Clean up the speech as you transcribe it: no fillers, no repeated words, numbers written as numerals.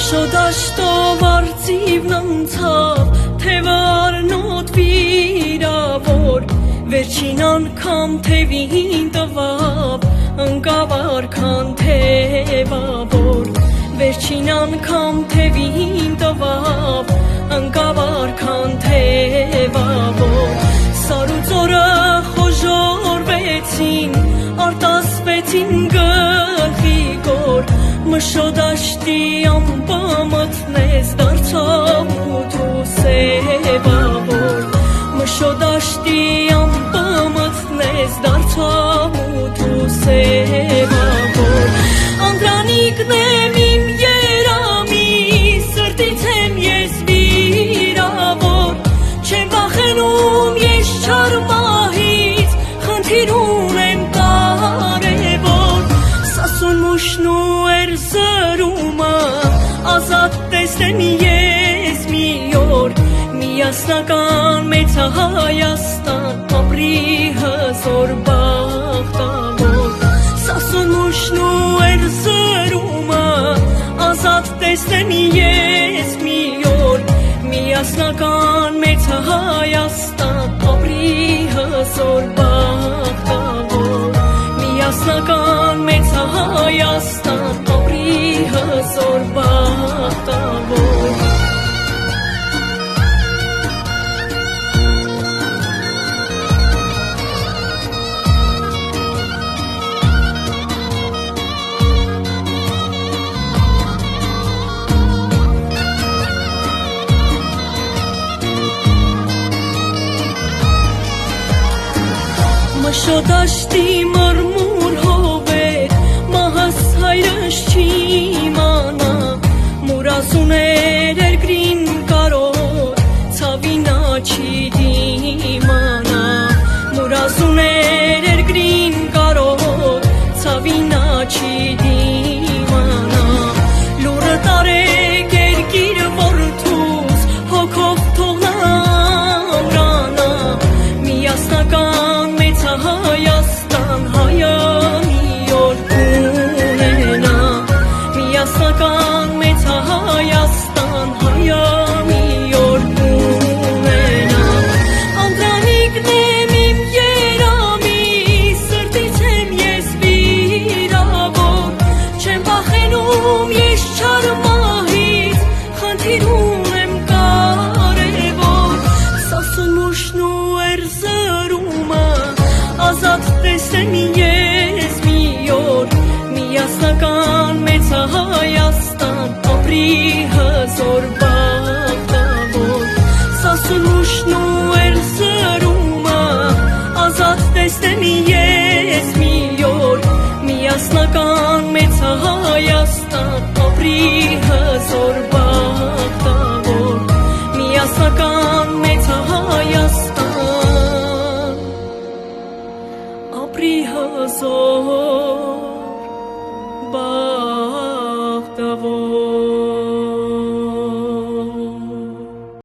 Մշոդաշտով արծիվն անցավ, թևարնոտ վիրավոր, վերջին անգամ թևին տվավ, ընկավ արքան թևավոր, վերջին անգամ թևին տվավ, ընկավ արքան թևավոր, սարուծորը խոժորվեցին, արտասվեցին գլխի գոր, մշոդաշտի ամպը մտնեց, դարձավ մութու սևավոր, մշոդաշտի ամպը մտնեց, դարձավ մութու սևավոր, անդրանիկն եմ իմ երամի, սրտից եմ ես վիրավոր, չեմ վախենում ես չար մահից, խնդիր ունեմ կարևոր, սասուն մուշնու էր զրումը, ազատ տեսնեմ ես մի օր, միասնական մեծ Հայաստան, ապրի հզոր բախտավոր, սասուն մուշնու էր զրումը, ազատ տեսնեմ ես մի օր, միասնական մեծ Հայաստան, ապրի հզոր բախտավոր, միասնական մեծ Հայաստան, ապրի հզոր բախտավոր, մշոդաշտի մրմուր հովեր, մահս հայրս չի իմանա, մուրազուներ երգրին կարոր, ցավինա չի դիմանա, մուրազուներ երգրին կարոր, ցավինա չի դիմանա, լուրը տարեք երգիր որդուս, հոգով թողնամրանա, միասնական Հայաստան, հայը մի օր կունենա, միասնական մեծ Հայաստան, հայը մի օր կունենա, անդրանիկն եմ իմ երամի, սրտից եմ ես վիրավոր, չեմ վախենում ես չար մահից, խնդիր ունեմ կարևոր, սասուն մուշնու էր զրումը, ազատ տեսնեմ ես մի օր, միասնական մեծ Հայաստան,